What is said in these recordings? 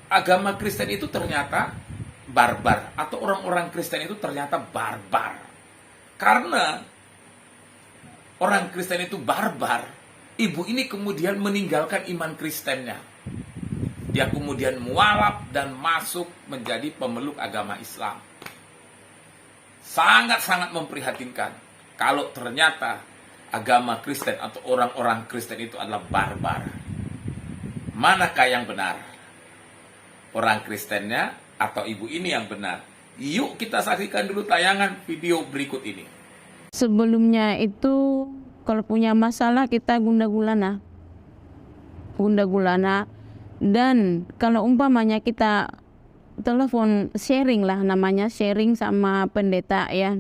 agama Kristen itu ternyata barbar, atau orang-orang Kristen itu ternyata barbar. Karena orang Kristen itu barbar, ibu ini kemudian meninggalkan iman Kristennya. Dia kemudian mualaf dan masuk menjadi pemeluk agama Islam. Sangat-sangat memprihatinkan kalau ternyata agama Kristen atau orang-orang Kristen itu adalah barbar. Manakah yang benar? Orang Kristennya atau ibu ini yang benar? Yuk kita saksikan dulu tayangan video berikut ini. Sebelumnya itu kalau punya masalah kita gunda gulana. Dan kalau umpamanya kita telepon sharing lah, namanya sharing sama pendeta ya.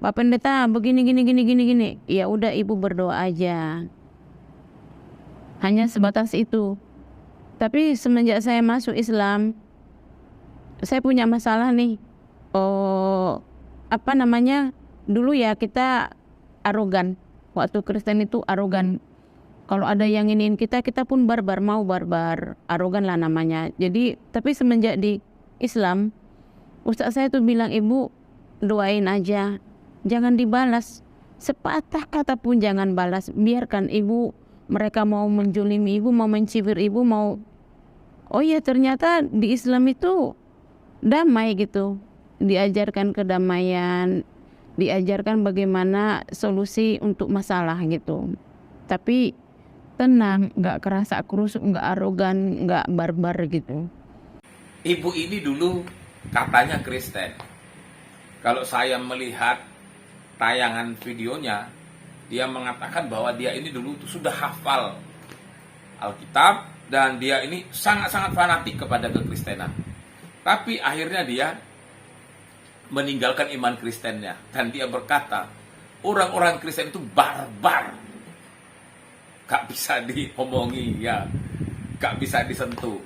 Pak Pendeta begini gini. Ya udah ibu berdoa aja. Hanya sebatas itu. Tapi semenjak saya masuk Islam, saya punya masalah nih. Dulu ya kita arogan. Waktu Kristen itu arogan. Kalau ada yang ingin kita pun barbar, mau barbar, arogan lah namanya. Jadi, tapi semenjak di Islam, ustaz saya tuh bilang, ibu doain aja, jangan dibalas. Sepatah kata pun jangan balas. Biarkan ibu, mereka mau menjolimi ibu, mau mencibir ibu, mau... Oh iya, ternyata di Islam itu damai gitu. Diajarkan kedamaian, diajarkan bagaimana solusi untuk masalah gitu. Tapi tenang, nggak kerasa kerusuk, nggak arogan, nggak barbar gitu. Ibu ini dulu katanya Kristen. Kalau saya melihat tayangan videonya, dia mengatakan bahwa dia ini dulu sudah hafal Alkitab dan dia ini sangat-sangat fanatik kepada kekristenan. Tapi akhirnya dia meninggalkan iman Kristennya dan dia berkata, orang-orang Kristen itu barbar. Gak bisa diomongi ya, gak bisa disentuh.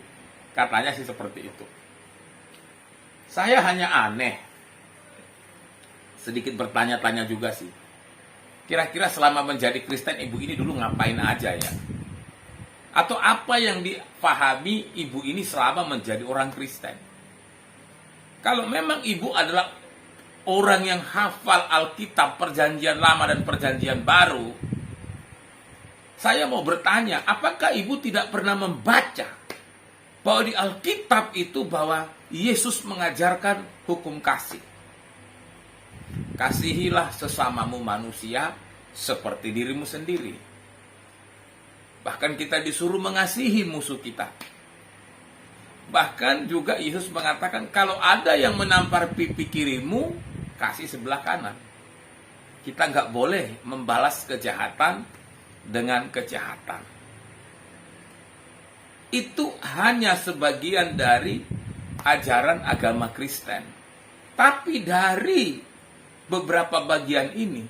Katanya sih seperti itu. Saya hanya aneh, sedikit bertanya-tanya juga sih. Kira-kira selama menjadi Kristen ibu ini dulu ngapain aja ya? Atau apa yang dipahami ibu ini selama menjadi orang Kristen? Kalau memang ibu adalah orang yang hafal Alkitab, Perjanjian Lama dan Perjanjian Baru, saya mau bertanya, apakah ibu tidak pernah membaca bahwa di Alkitab itu bahwa Yesus mengajarkan hukum kasih. Kasihilah sesamamu manusia seperti dirimu sendiri. Bahkan kita disuruh mengasihi musuh kita. Bahkan juga Yesus mengatakan, kalau ada yang menampar pipi kirimu, kasih sebelah kanan. Kita nggak boleh membalas kejahatan dengan kejahatan. Itu hanya sebagian dari ajaran agama Kristen. Tapi dari beberapa bagian ini,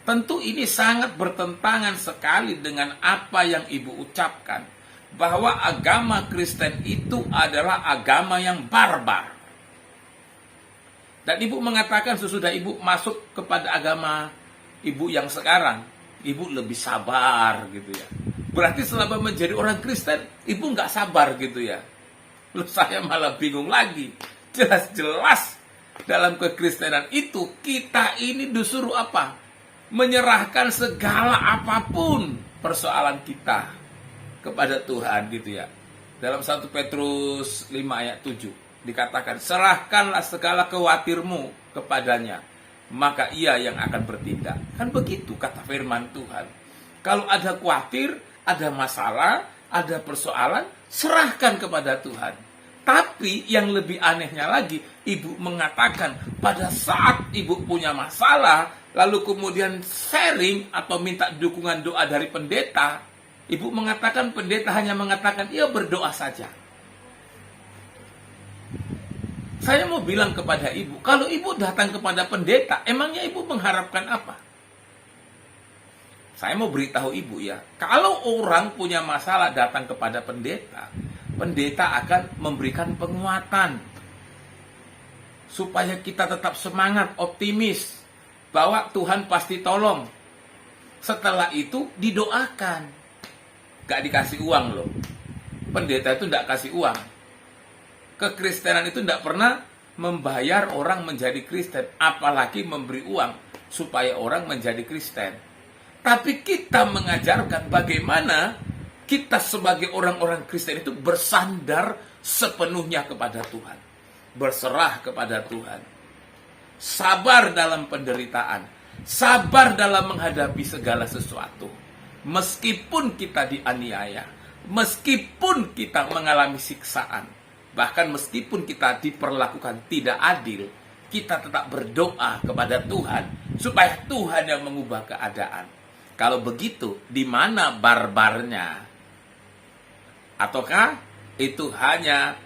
tentu ini sangat bertentangan sekali dengan apa yang ibu ucapkan, bahwa agama Kristen itu adalah agama yang barbar. Dan ibu mengatakan sesudah ibu masuk kepada agama ibu yang sekarang, ibu lebih sabar gitu ya. Berarti selama menjadi orang Kristen, ibu nggak sabar gitu ya. Lalu saya malah bingung lagi. Jelas-jelas dalam kekristenan itu kita ini disuruh apa? Menyerahkan segala apapun persoalan kita kepada Tuhan gitu ya. Dalam 1 Petrus 5 ayat 7 dikatakan, serahkanlah segala khawatirmu kepadanya, maka ia yang akan bertindak. Kan begitu kata firman Tuhan. Kalau ada khawatir, ada masalah, ada persoalan, serahkan kepada Tuhan. Tapi yang lebih anehnya lagi, ibu mengatakan pada saat ibu punya masalah, lalu kemudian sharing atau minta dukungan doa dari pendeta, ibu mengatakan pendeta hanya mengatakan, iya berdoa saja. Saya mau bilang kepada ibu, kalau ibu datang kepada pendeta, emangnya ibu mengharapkan apa? Saya mau beritahu ibu ya, kalau orang punya masalah datang kepada pendeta, pendeta akan memberikan penguatan supaya kita tetap semangat, optimis bahwa Tuhan pasti tolong. Setelah itu didoakan. Gak dikasih uang loh. Pendeta itu gak kasih uang. Kekristenan itu tidak pernah membayar orang menjadi Kristen, apalagi memberi uang supaya orang menjadi Kristen. Tapi kita mengajarkan bagaimana kita sebagai orang-orang Kristen itu bersandar sepenuhnya kepada Tuhan, berserah kepada Tuhan, sabar dalam penderitaan, sabar dalam menghadapi segala sesuatu. Meskipun kita dianiaya, meskipun kita mengalami siksaan, bahkan meskipun kita diperlakukan tidak adil, kita tetap berdoa kepada Tuhan supaya Tuhan yang mengubah keadaan. Kalau begitu, di mana barbarnya? Ataukah itu hanya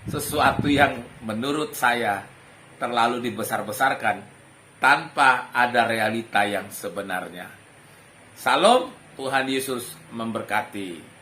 sesuatu yang menurut saya terlalu dibesar-besarkan tanpa ada realita yang sebenarnya? Salam, Tuhan Yesus memberkati.